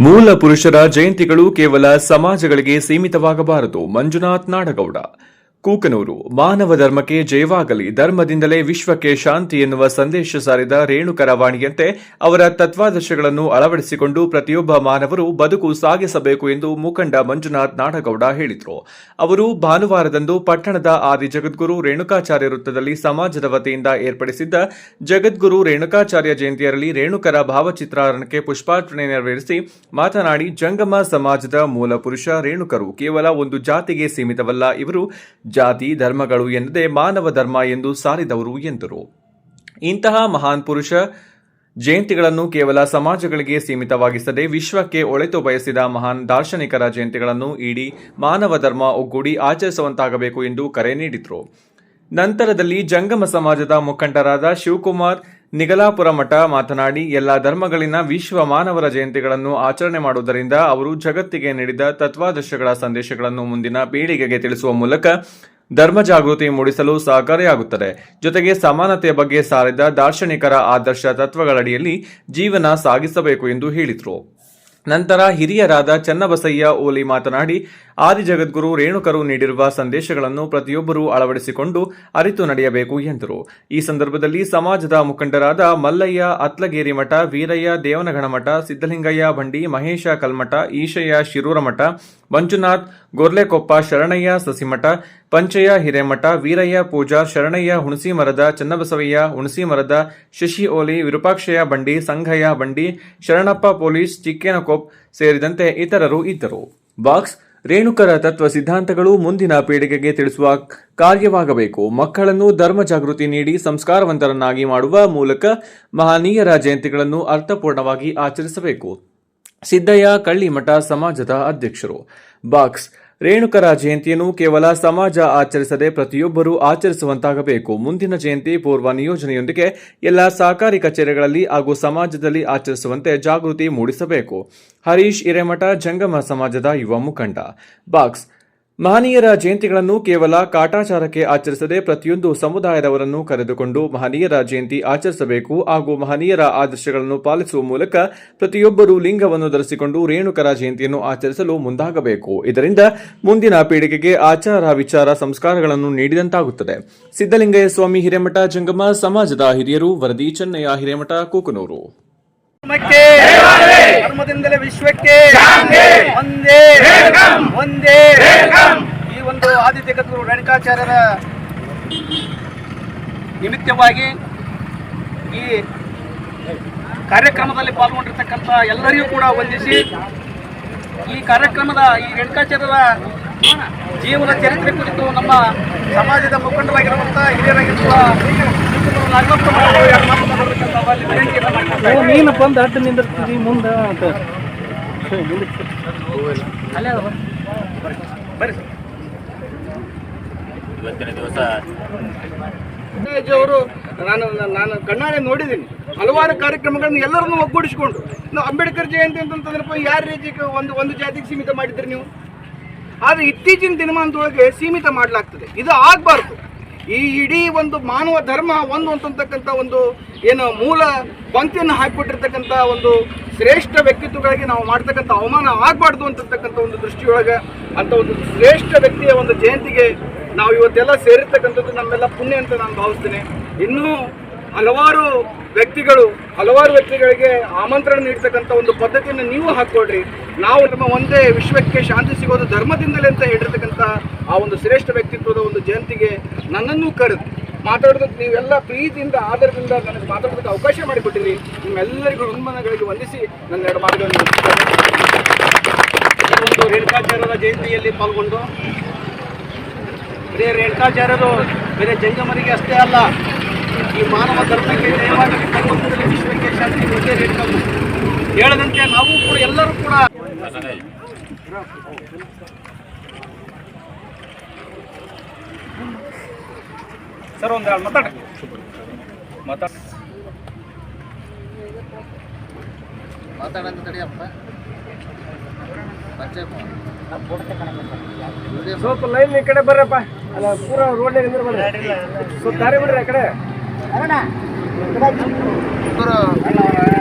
ಮೂಲ ಪುರುಷರ ಜಯಂತಿಗಳು ಕೇವಲ ಸಮಾಜಗಳಿಗೆ ಸೀಮಿತವಾಗಬಾರದು. ಮಂಜುನಾಥ್ ನಾಡಗೌಡ, ಕೂಕನೂರು. ಮಾನವ ಧರ್ಮಕ್ಕೆ ಜಯವಾಗಲಿ, ಧರ್ಮದಿಂದಲೇ ವಿಶ್ವಕ್ಕೆ ಶಾಂತಿ ಎನ್ನುವ ಸಂದೇಶ ಸಾರಿದ ರೇಣುಕರ ವಾಣಿಯಂತೆ ಅವರ ತತ್ವಾದರ್ಶಗಳನ್ನು ಅಳವಡಿಸಿಕೊಂಡು ಪ್ರತಿಯೊಬ್ಬ ಮಾನವರು ಬದುಕು ಸಾಗಿಸಬೇಕು ಎಂದು ಮುಖಂಡ ಮಂಜುನಾಥ್ ನಾಡಗೌಡ ಹೇಳಿದರು. ಅವರು ಭಾನುವಾರದಂದು ಪಟ್ಟಣದ ಆದಿ ಜಗದ್ಗುರು ರೇಣುಕಾಚಾರ್ಯ ವೃತ್ತದಲ್ಲಿ ಸಮಾಜದ ವತಿಯಿಂದ ಏರ್ಪಡಿಸಿದ್ದ ಜಗದ್ಗುರು ರೇಣುಕಾಚಾರ್ಯ ಜಯಂತಿಯಲ್ಲಿ ರೇಣುಕರ ಭಾವಚಿತ್ರಾರ್ಪಣೆಗೆ ಪುಷ್ಪಾರ್ಪಣೆ ನೆರವೇರಿಸಿ ಮಾತನಾಡಿ, ಜಂಗಮ ಸಮಾಜದ ಮೂಲ ಪುರುಷ ರೇಣುಕರು ಕೇವಲ ಒಂದು ಜಾತಿಗೆ ಸೀಮಿತವಲ್ಲ, ಇವರು ಜಾತಿ ಧರ್ಮಗಳು ಎನ್ನದೇ ಮಾನವ ಧರ್ಮ ಎಂದು ಸಾರಿದವರು ಎಂದರು. ಇಂತಹ ಮಹಾನ್ ಪುರುಷ ಜಯಂತಿಗಳನ್ನು ಕೇವಲ ಸಮಾಜಗಳಿಗೆ ಸೀಮಿತವಾಗಿಸದೆ ವಿಶ್ವಕ್ಕೆ ಒಳಿತು ಬಯಸಿದ ಮಹಾನ್ ದಾರ್ಶನಿಕರ ಜಯಂತಿಗಳನ್ನು ಇಡೀ ಮಾನವ ಧರ್ಮ ಒಗ್ಗೂಡಿ ಆಚರಿಸುವಂತಾಗಬೇಕು ಎಂದು ಕರೆ ನೀಡಿದರು. ನಂತರದಲ್ಲಿ ಜಂಗಮ ಸಮಾಜದ ಮುಖಂಡರಾದ ಶಿವಕುಮಾರ್ ನಿಗಲಾಪುರ ಮಠ ಮಾತನಾಡಿ, ಎಲ್ಲ ಧರ್ಮಗಳಿನ ವಿಶ್ವ ಮಾನವರ ಜಯಂತಿಗಳನ್ನು ಆಚರಣೆ ಮಾಡುವುದರಿಂದ ಅವರು ಜಗತ್ತಿಗೆ ನೀಡಿದ ತತ್ವಾದರ್ಶಗಳ ಸಂದೇಶಗಳನ್ನು ಮುಂದಿನ ಪೀಳಿಗೆಗೆ ತಿಳಿಸುವ ಮೂಲಕ ಧರ್ಮ ಜಾಗೃತಿ ಮೂಡಿಸಲು ಸಹಕಾರಿಯಾಗುತ್ತದೆ. ಜೊತೆಗೆ ಸಮಾನತೆಯ ಬಗ್ಗೆ ಸಾರಿದ ದಾರ್ಶನಿಕರ ಆದರ್ಶ ತತ್ವಗಳಡಿಯಲ್ಲಿ ಜೀವನ ಸಾಗಿಸಬೇಕು ಎಂದು ಹೇಳಿದರು. ನಂತರ ಹಿರಿಯರಾದ ಚನ್ನಬಸಯ್ಯ ಓಲಿ ಮಾತನಾಡಿ, ಆದಿ ಜಗದ್ಗುರು ರೇಣುಕರು ನೀಡಿರುವ ಸಂದೇಶಗಳನ್ನು ಪ್ರತಿಯೊಬ್ಬರೂ ಅಳವಡಿಸಿಕೊಂಡು ಅರಿತು ನಡೆಯಬೇಕು ಎಂದರು. ಈ ಸಂದರ್ಭದಲ್ಲಿ ಸಮಾಜದ ಮುಖಂಡರಾದ ಮಲ್ಲಯ್ಯ ಅತ್ಲಗೇರಿ ಮಠ, ವೀರಯ್ಯ ದೇವನಗಣ ಮಠ, ಸಿದ್ದಲಿಂಗಯ್ಯ ಬಂಡಿ, ಮಹೇಶ ಕಲ್ಮಠ, ಈಶಯ್ಯ ಶಿರೂರ ಮಠ, ಮಂಜುನಾಥ್ ಗೊರ್ಲೆಕೊಪ್ಪ, ಶರಣಯ್ಯ ಸಸಿಮಠ, ಪಂಚಯ್ಯ ಹಿರೇಮಠ, ವೀರಯ್ಯ ಪೂಜಾರ್, ಶರಣಯ್ಯ ಹುಣಸಿಮರದ, ಚನ್ನಬಸವಯ್ಯ ಹುಣಸಿಮರದ, ಶಶಿ ಓಲಿ, ವಿರೂಪಾಕ್ಷಯ್ಯ ಬಂಡಿ, ಸಂಘಯ್ಯ ಬಂಡಿ, ಶರಣಪ್ಪ ಪೊಲೀಸ್, ಚಿಕ್ಕೇನಕೊಪ್ಪ ಸೇರಿದಂತೆ ಇತರರು ಇದ್ದರು. ಬಾಕ್ಸ್ ರೇಣುಕರ ತತ್ವ ಸಿದ್ಧಾಂತಗಳು ಮುಂದಿನ ಪೀಳಿಗೆಗೆ ತಿಳಿಸುವ ಕಾರ್ಯವಾಗಬೇಕು. ಮಕ್ಕಳನ್ನು ಧರ್ಮ ಜಾಗೃತಿ ನೀಡಿ ಸಂಸ್ಕಾರವಂತರನ್ನಾಗಿ ಮಾಡುವ ಮೂಲಕ ಮಹನೀಯರ ಜಯಂತಿಗಳನ್ನು ಅರ್ಥಪೂರ್ಣವಾಗಿ ಆಚರಿಸಬೇಕು. ಸಿದ್ದಯ್ಯ ಕಳ್ಳಿಮಠ ಸಮಾಜದ ಅಧ್ಯಕ್ಷರು. ಬಾಕ್ಸ್ ರೇಣುಕರ ಜಯಂತಿಯನ್ನು ಕೇವಲ ಸಮಾಜ ಆಚರಿಸದೆ ಪ್ರತಿಯೊಬ್ಬರೂ ಆಚರಿಸುವಂತಾಗಬೇಕು. ಮುಂದಿನ ಜಯಂತಿ ಪೂರ್ವ ನಿಯೋಜನೆಯೊಂದಿಗೆ ಎಲ್ಲ ಸಹಕಾರಿ ಕಚೇರಿಗಳಲ್ಲಿ ಹಾಗೂ ಸಮಾಜದಲ್ಲಿ ಆಚರಿಸುವಂತೆ ಜಾಗೃತಿ ಮೂಡಿಸಬೇಕು. ಹರೀಶ್ ಹಿರೇಮಠ, ಜಂಗಮ ಸಮಾಜದ ಯುವ ಮುಖಂಡ. ಬಾಕ್ಸ್ ಮಹನೀಯರ ಜಯಂತಿಗಳನ್ನು ಕೇವಲ ಕಾಟಾಚಾರಕ್ಕೆ ಆಚರಿಸದೆ ಪ್ರತಿಯೊಂದು ಸಮುದಾಯದವರನ್ನು ಕರೆದುಕೊಂಡು ಮಹನೀಯರ ಜಯಂತಿ ಆಚರಿಸಬೇಕು ಹಾಗೂ ಮಹನೀಯರ ಆದರ್ಶಗಳನ್ನು ಪಾಲಿಸುವ ಮೂಲಕ ಪ್ರತಿಯೊಬ್ಬರೂ ಲಿಂಗವನ್ನು ಧರಿಸಿಕೊಂಡು ರೇಣುಕರ ಜಯಂತಿಯನ್ನು ಆಚರಿಸಲು ಮುಂದಾಗಬೇಕು. ಇದರಿಂದ ಮುಂದಿನ ಪೀಳಿಗೆಗೆ ಆಚಾರ ವಿಚಾರ ಸಂಸ್ಕಾರಗಳನ್ನು ನೀಡಿದಂತಾಗುತ್ತದೆ. ಸಿದ್ದಲಿಂಗಯ್ಯ ಸ್ವಾಮಿ ಹಿರೇಮಠ, ಜಂಗಮ ಸಮಾಜದ ಹಿರಿಯರು. ವರದಿ ಚೆನ್ನಯ್ಯ ಹಿರೇಮಠ, ಕೂಕನೂರು. ಧರ್ಮದಿಂದಲೇ ವಿಶ್ವಕ್ಕೆ ಒಂದೇ ಒಂದೇ. ಈ ಒಂದು ಆದಿ ಜಗದ್ಗುರು ರೇಣುಕಾಚಾರ್ಯರ ನಿಮಿತ್ತವಾಗಿ ಈ ಕಾರ್ಯಕ್ರಮದಲ್ಲಿ ಪಾಲ್ಗೊಂಡಿರ್ತಕ್ಕಂಥ ಎಲ್ಲರಿಗೂ ಕೂಡ ವಂದಿಸಿ, ಈ ಕಾರ್ಯಕ್ರಮದ ಈ ರೇಣುಕಾಚಾರ್ಯರ ಜೀವನ ಚರಿತ್ರೆ ಕುರಿತು ನಮ್ಮ ಸಮಾಜದ ಮುಖಂಡರಾಗಿರುವಂಥ ಹಿರಿಯರಾಗಿರುವ ನೀನು ಬಂದು ಅಡ್ಡ ನಿಂದಿರ್ತೀವಿ ಮುಂದೆ ಅಂತ ಇವತ್ತಿನ ದಿವಸ ಅವರು ನಾನು ಕಣ್ಣಾರೆ ನೋಡಿದ್ದೀನಿ. ಹಲವಾರು ಕಾರ್ಯಕ್ರಮಗಳನ್ನು ಎಲ್ಲರನ್ನೂ ಒಗ್ಗೂಡಿಸಿಕೊಂಡು ನಾವು ಅಂಬೇಡ್ಕರ್ ಜಯಂತಿ ಅಂತಂದ್ರಪ್ಪ ಯಾರ ರೀತಿಗೆ ಒಂದು ಜಾತಿಗೆ ಸೀಮಿತ ಮಾಡಿದ್ರಿ ನೀವು. ಆದರೆ ಇತ್ತೀಚಿನ ದಿನಮಾನದೊಳಗೆ ಸೀಮಿತ ಮಾಡಲಾಗ್ತದೆ. ಇದು ಆಗಬಾರ್ದು. ಈ ಇಡೀ ಒಂದು ಮಾನವ ಧರ್ಮ ಒಂದು ಅಂತಕ್ಕಂಥ ಒಂದು ಏನು ಮೂಲ ಪಂಕ್ತಿಯನ್ನು ಹಾಕಿಕೊಟ್ಟಿರ್ತಕ್ಕಂಥ ಒಂದು ಶ್ರೇಷ್ಠ ವ್ಯಕ್ತಿತ್ವಗಳಿಗೆ ನಾವು ಮಾಡ್ತಕ್ಕಂಥ ಅವಮಾನ ಆಗಬಾರ್ದು ಅಂತಕ್ಕಂಥ ಒಂದು ದೃಷ್ಟಿಯೊಳಗೆ ಅಂಥ ಒಂದು ಶ್ರೇಷ್ಠ ವ್ಯಕ್ತಿಯ ಒಂದು ಜಯಂತಿಗೆ ನಾವು ಇವತ್ತೆಲ್ಲ ಸೇರಿರ್ತಕ್ಕಂಥದ್ದು ನಮ್ಮೆಲ್ಲ ಪುಣ್ಯ ಅಂತ ನಾನು ಭಾವಿಸ್ತೇನೆ. ಇನ್ನೂ ಹಲವಾರು ವ್ಯಕ್ತಿಗಳಿಗೆ ಆಮಂತ್ರಣ ನೀಡ್ತಕ್ಕಂಥ ಒಂದು ಪದ್ಧತಿಯನ್ನು ನೀವು ಹಾಕ್ಕೊಡ್ರಿ. ನಾವು ನಮ್ಮ ಒಂದೇ ವಿಶ್ವಕ್ಕೆ ಶಾಂತಿ ಸಿಗೋದು ಧರ್ಮದಿಂದಲೇ ಅಂತ ಹೇಳಿರ್ತಕ್ಕಂಥ ಆ ಒಂದು ಶ್ರೇಷ್ಠ ವ್ಯಕ್ತಿತ್ವದ ಒಂದು ಜಯಂತಿಗೆ ನನ್ನನ್ನು ಕರೆದು ಮಾತಾಡೋದಕ್ಕೆ ನೀವೆಲ್ಲ ಪ್ರೀತಿಯಿಂದ ಆಧಾರದಿಂದ ನನಗೆ ಮಾತಾಡೋದಕ್ಕೆ ಅವಕಾಶ ಮಾಡಿಕೊಟ್ಟಿರಿ. ನಿಮ್ಮೆಲ್ಲರಿಗೂ ಹನುಮಾನಗಳಿಗೆ ವಂದಿಸಿ ನನ್ನ ಎರಡು ಮಾತುಗಳನ್ನು ಒಂದು ರೇಣುಕಾಚಾರ್ಯರ ಜಯಂತಿಯಲ್ಲಿ ಪಾಲ್ಗೊಂಡು ಬರೀ ರೇಣುಕಾಚಾರ್ಯರು ಬೇರೆ ಜಂಗಮರಿಗೆ ಅಷ್ಟೇ ಅಲ್ಲ, ಈ ಮಾನವ ಧರ್ಮಕ್ಕೆ ಜಯವಾಗಿ ಧರ್ಮದಲ್ಲಿ ವಿಶ್ವಕ್ಕೆ ಶಾಂತಿ ಒಂದೇ ರೇಣುಕರು ಹೇಳದಂತೆ ನಾವು ಕೂಡ ಎಲ್ಲರೂ ಕೂಡ ಸರ್ ಒಂದು ಮಾತಾಡಂತ ತಡಿಯಪ್ಪ. ಸ್ವಲ್ಪ ಲೈನ್ ಈ ಕಡೆ ಬರ್ರಪ್ಪ. ಅಲ್ಲ ಪೂರ ರೋಡ್ ಸ್ವಲ್ಪ ದಾರಿ ಬಿಡ್ರಿ ಆ ಕಡೆ.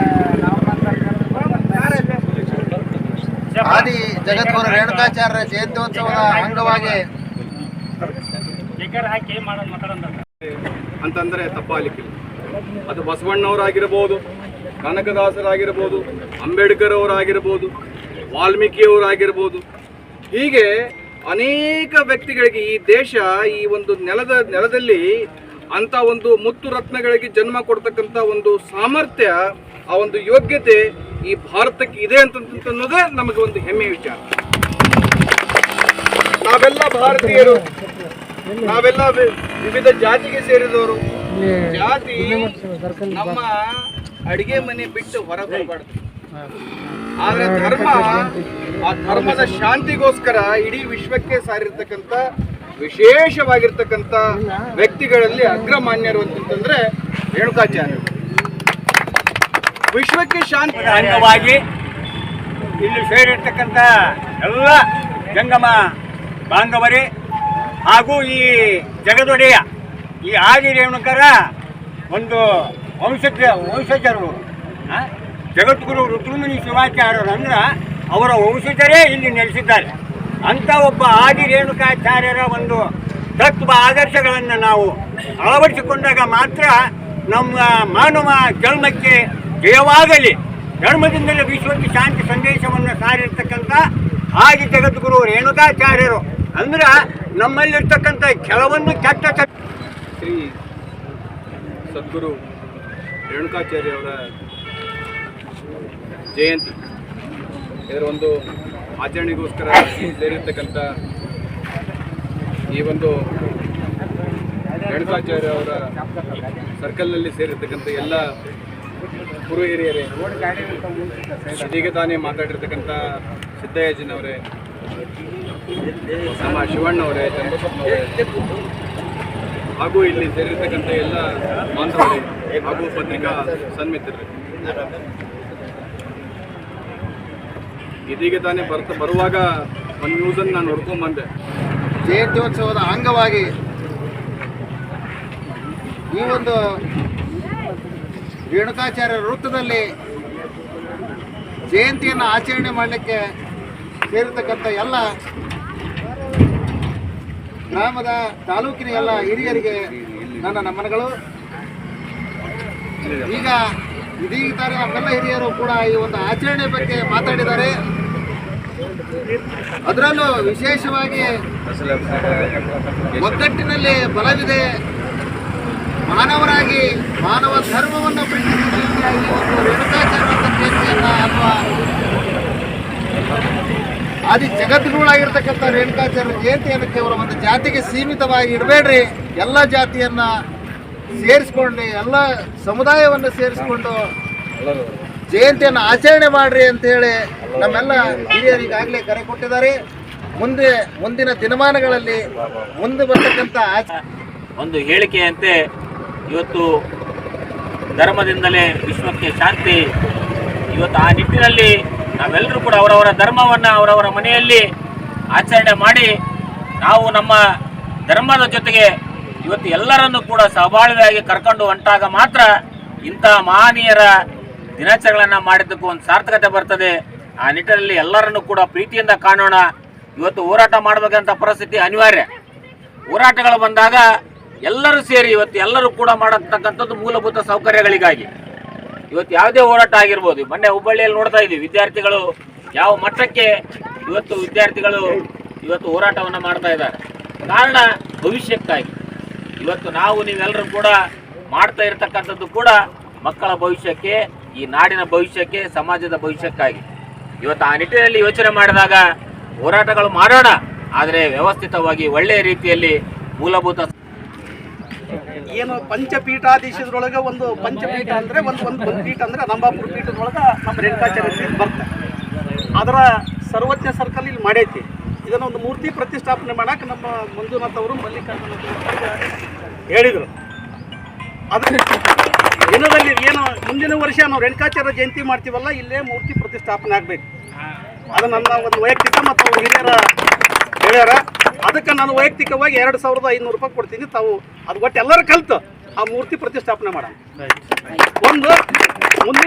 ಆದಿ ಜಗದ್ಗುರು ರೇಣುಕಾಚಾರ್ಯ ಜಯಂತ್ಯೋತ್ಸವದ ಅಂಗವಾಗಿ ಅಂತಂದ್ರೆ ತಪ್ಪಾಲಿಕ್ಕಿಲ್ಲ. ಅದು ಬಸವಣ್ಣವರಾಗಿರ್ಬೋದು, ಕನಕದಾಸರಾಗಿರ್ಬೋದು, ಅಂಬೇಡ್ಕರ್ ಅವರಾಗಿರ್ಬೋದು, ವಾಲ್ಮೀಕಿಯವರಾಗಿರ್ಬೋದು, ಹೀಗೆ ಅನೇಕ ವ್ಯಕ್ತಿಗಳಿಗೆ ಈ ದೇಶ ಈ ಒಂದು ನೆಲದಲ್ಲಿ ಅಂತ ಒಂದು ಮುತ್ತು ರತ್ನಗಳಿಗೆ ಜನ್ಮ ಕೊಡ್ತಕ್ಕಂಥ ಒಂದು ಸಾಮರ್ಥ್ಯ, ಆ ಒಂದು ಯೋಗ್ಯತೆ ಈ ಭಾರತಕ್ಕೆ ಇದೆ ಅನ್ನೋದೇ ನಮಗೆ ಒಂದು ಹೆಮ್ಮೆಯ ವಿಚಾರ. ನಾವೆಲ್ಲ ಭಾರತೀಯರು, ನಾವೆಲ್ಲ ವಿವಿಧ ಜಾತಿಗೆ ಸೇರಿದವರು. ಜಾತಿ ನಮ್ಮ ಅಡಿಗೆ ಮನೆ ಬಿಟ್ಟು ಹೊರಗೆ ಬರಬಾರ್ದು. ಆದ್ರೆ ಧರ್ಮ, ಆ ಧರ್ಮದ ಶಾಂತಿಗೋಸ್ಕರ ಇಡೀ ವಿಶ್ವಕ್ಕೆ ಸಾರಿರ್ತಕ್ಕಂಥ ವಿಶೇಷವಾಗಿರ್ತಕ್ಕಂಥ ವ್ಯಕ್ತಿಗಳಲ್ಲಿ ಅಗ್ರಮಾನ್ಯರು ಅಂತಂದ್ರೆ ರೇಣುಕಾಚಾರ್ಯರು. ವಿಶ್ವಕ್ಕೆ ಶಾಂತಿ ಅಂಗವಾಗಿ ಇಲ್ಲಿ ಸೇರಿರ್ತಕ್ಕಂಥ ಎಲ್ಲ ಜಂಗಮ ಬಾಂಧವರೇ ಹಾಗೂ ಈ ಜಗದೊಡೆಯ ಈ ಆದಿ ರೇಣುಕರ ಒಂದು ವಂಶಜರು, ಜಗದ್ಗುರು ರುದ್ರಮುನಿ ಶಿವಾಚಾರ್ಯರು ಅಂದ್ರೆ ಅವರ ವಂಶಜರೇ ಇಲ್ಲಿ ನೆಲೆಸಿದ್ದಾರೆ. ಅಂಥ ಒಬ್ಬ ಆದಿ ರೇಣುಕಾಚಾರ್ಯರ ಒಂದು ತತ್ವ ಆದರ್ಶಗಳನ್ನು ನಾವು ಅಳವಡಿಸಿಕೊಂಡಾಗ ಮಾತ್ರ ನಮ್ಮ ಮಾನವ ಜನ್ಮಕ್ಕೆ ಜಯವಾಗಲಿ. ಧರ್ಮದಿಂದಲೇ ವಿಶ್ವಕ್ಕೆ ಶಾಂತಿ ಸಂದೇಶವನ್ನು ಸಾರಿರ್ತಕ್ಕಂಥ ಆದಿ ಜಗದ್ಗುರು ರೇಣುಕಾಚಾರ್ಯರು ಅಂದ್ರೆ ನಮ್ಮಲ್ಲಿರ್ತಕ್ಕಂಥ ಕೆಲವನ್ನು ಕೆಟ್ಟ ಶ್ರೀ ಸದ್ಗುರು ರೇಣುಕಾಚಾರ್ಯ ಅವರ ಜಯಂತಿ, ಇದರ ಒಂದು ಆಚರಣೆಗೋಸ್ಕರ ಸೇರಿರ್ತಕ್ಕಂಥ ಈ ಒಂದು ರೇಣುಕಾಚಾರ್ಯ ಅವರ ಸರ್ಕಲ್ನಲ್ಲಿ ಸೇರಿರ್ತಕ್ಕಂಥ ಎಲ್ಲ ಗುರು ಹಿರಿಯರೇ, ಇದೀಗ ತಾನೇ ಮಾತಾಡಿರ್ತಕ್ಕಂಥ ಸಿದ್ದಯ್ಯಜ್ಜನವರೇ, ನಮ್ಮ ಶಿವಣ್ಣವರೇ, ಚಂದ್ರಪ್ಪನವರೇ, ಹಾಗೂ ಇಲ್ಲಿ ಸೇರಿರ್ತಕ್ಕಂಥ ಎಲ್ಲ ಬಾಂಧವರೇ ಹಾಗೂ ಪತ್ರಿಕಾ ಸನ್ಮಿತ್ರರೇ, ಇದೀಗ ತಾನೇ ಬರುವಾಗ ಒಂದು ನ್ಯೂಸನ್ನು ನಾನು ನೋಡ್ಕೊಂಡ್ಬಂದೆ. ಜಯಂತ್ಯೋತ್ಸವದ ಅಂಗವಾಗಿ ಈ ಒಂದು ರೇಣುಕಾಚಾರ್ಯ ವೃತ್ತದಲ್ಲಿ ಜಯಂತಿಯನ್ನು ಆಚರಣೆ ಮಾಡಲಿಕ್ಕೆ ಸೇರಿರ್ತಕ್ಕಂಥ ಎಲ್ಲ ಗ್ರಾಮದ ತಾಲೂಕಿನ ಎಲ್ಲ ಹಿರಿಯರಿಗೆ ನನ್ನ ನಮನಗಳು. ಈಗ ಇದೀಗ ತಾನೇ ನಮ್ಮೆಲ್ಲ ಹಿರಿಯರು ಕೂಡ ಈ ಒಂದು ಆಚರಣೆ ಬಗ್ಗೆ ಮಾತಾಡಿದ್ದಾರೆ. ಅದರಲ್ಲೂ ವಿಶೇಷವಾಗಿ ಒಗ್ಗಟ್ಟಿನಲ್ಲಿ ಬಲವಿದೆ, ಮಾನವರಾಗಿ ಮಾನವ ಧರ್ಮವನ್ನು ಬಿಟ್ಟು ಈ ಒಂದು ರೇಣುಕಾಚಾರ್ಯ ಜಯಂತಿಯನ್ನು ಅಥವಾ ಆದಿ ಜಗದ್ಗುರುಗಳಾಗಿರ್ತಕ್ಕಂಥ ರೇಣುಕಾಚಾರ್ಯ ಜಯಂತಿಯನ್ನು ಕೇವಲ ಒಂದು ಜಾತಿಗೆ ಸೀಮಿತವಾಗಿ ಇಡಬೇಡ್ರಿ, ಎಲ್ಲ ಜಾತಿಯನ್ನು ಸೇರಿಸ್ಕೊಂಡು ಎಲ್ಲ ಸಮುದಾಯವನ್ನು ಸೇರಿಸ್ಕೊಂಡು ಜಯಂತಿಯನ್ನು ಆಚರಣೆ ಮಾಡ್ರಿ ಅಂತ ಹೇಳಿ ನಮ್ಮೆಲ್ಲ ಹಿರಿಯರು ಈಗಾಗಲೇ ಕರೆ ಕೊಟ್ಟಿದ್ದಾರೆ. ಮುಂದಿನ ದಿನಮಾನಗಳಲ್ಲಿ ಮುಂದೆ ಬರ್ತಕ್ಕಂಥ ಒಂದು ಹೇಳಿಕೆಯಂತೆ ಇವತ್ತು ಧರ್ಮದಿಂದಲೇ ವಿಶ್ವಕ್ಕೆ ಶಾಂತಿ. ಇವತ್ತು ಆ ನಿಟ್ಟಿನಲ್ಲಿ ನಾವೆಲ್ಲರೂ ಕೂಡ ಅವರವರ ಧರ್ಮವನ್ನು ಅವರವರ ಮನೆಯಲ್ಲಿ ಆಚರಣೆ ಮಾಡಿ ನಾವು ನಮ್ಮ ಧರ್ಮದ ಜೊತೆಗೆ ಇವತ್ತು ಎಲ್ಲರನ್ನೂ ಕೂಡ ಸಹಬಾಳ್ವೆಯಾಗಿ ಕರ್ಕೊಂಡು ಹೊಂಟಾಗ ಮಾತ್ರ ಇಂಥ ಮಹನೀಯರ ದಿನಾಚರಣೆಗಳನ್ನು ಮಾಡಿದ್ದಕ್ಕೂ ಒಂದು ಸಾರ್ಥಕತೆ ಬರ್ತದೆ. ಆ ನಿಟ್ಟಿನಲ್ಲಿ ಎಲ್ಲರನ್ನೂ ಕೂಡ ಪ್ರೀತಿಯಿಂದ ಕಾಣೋಣ. ಇವತ್ತು ಹೋರಾಟ ಮಾಡಬೇಕಂತ ಪರಿಸ್ಥಿತಿ ಅನಿವಾರ್ಯ. ಹೋರಾಟಗಳು ಬಂದಾಗ ಎಲ್ಲರೂ ಸೇರಿ ಇವತ್ತು ಎಲ್ಲರೂ ಕೂಡ ಮಾಡತಕ್ಕಂಥದ್ದು ಮೂಲಭೂತ ಸೌಕರ್ಯಗಳಿಗಾಗಿ. ಇವತ್ತು ಯಾವುದೇ ಹೋರಾಟ ಆಗಿರ್ಬೋದು, ಮೊನ್ನೆ ಹುಬ್ಬಳ್ಳಿಯಲ್ಲಿ ನೋಡ್ತಾ ಇದ್ದೀವಿ ವಿದ್ಯಾರ್ಥಿಗಳು ಯಾವ ಮಟ್ಟಕ್ಕೆ ವಿದ್ಯಾರ್ಥಿಗಳು ಇವತ್ತು ಹೋರಾಟವನ್ನು ಮಾಡ್ತಾ ಇದ್ದಾರೆ. ಕಾರಣ ಭವಿಷ್ಯಕ್ಕಾಗಿ. ಇವತ್ತು ನಾವು ನೀವೆಲ್ಲರೂ ಕೂಡ ಮಾಡ್ತಾ ಇರತಕ್ಕಂಥದ್ದು ಕೂಡ ಮಕ್ಕಳ ಭವಿಷ್ಯಕ್ಕೆ, ಈ ನಾಡಿನ ಭವಿಷ್ಯಕ್ಕೆ, ಸಮಾಜದ ಭವಿಷ್ಯಕ್ಕಾಗಿ. ಇವತ್ತು ಆ ನಿಟ್ಟಿನಲ್ಲಿ ಯೋಚನೆ ಮಾಡಿದಾಗ ಹೋರಾಟಗಳು ಮಾಡೋಣ, ಆದರೆ ವ್ಯವಸ್ಥಿತವಾಗಿ ಒಳ್ಳೆಯ ರೀತಿಯಲ್ಲಿ ಮೂಲಭೂತ ಏನು ಪಂಚಪೀಠಾಧೀಶದೊಳಗೆ ಒಂದು ಪಂಚಪೀಠ ಅಂದರೆ ಒಂದು ಪೀಠ ಅಂದರೆ ರಂಭಾಪುರ ಪೀಠದೊಳಗೆ ನಮ್ಮ ರೇಣುಕಾಚಾರ್ಯ ಪೀಠ ಬರ್ತದೆ. ಅದರ ಸರ್ವಜ್ಞ ಸರ್ಕಲ್ ಇಲ್ಲಿ ಮಾಡೈತಿ. ಇದನ್ನು ಒಂದು ಮೂರ್ತಿ ಪ್ರತಿಷ್ಠಾಪನೆ ಮಾಡೋಕೆ ನಮ್ಮ ಮಂಜುನಾಥ್ ಅವರು ಮಲ್ಲಿಕಾರ್ಜುನ ಹೇಳಿದರು. ಅದರ ದಿನದಲ್ಲಿ ಏನು ಮುಂದಿನ ವರ್ಷ ನಾವು ರೇಣುಕಾಚಾರ್ಯ ಜಯಂತಿ ಮಾಡ್ತೀವಲ್ಲ, ಇಲ್ಲೇ ಮೂರ್ತಿ ಪ್ರತಿಷ್ಠಾಪನೆ ಆಗಬೇಕು. ಅದು ನನ್ನ ಒಂದು ವೈಯಕ್ತಿಕ ಮತ್ತು ಅವ್ರ ಹಿರಿಯರ ಹೇಳ್ಯಾರ. ಅದಕ್ಕೆ ನಾನು ವೈಯಕ್ತಿಕವಾಗಿ 2500 ರೂಪಾಯಿ ಕೊಡ್ತೀನಿ. ತಾವು ಅದು ಒಟ್ಟು ಎಲ್ಲರೂ ಕಲಿತು ಆ ಮೂರ್ತಿ ಪ್ರತಿಷ್ಠಾಪನೆ ಮಾಡೋಣ. ಒಂದು ಮುಂದಿನ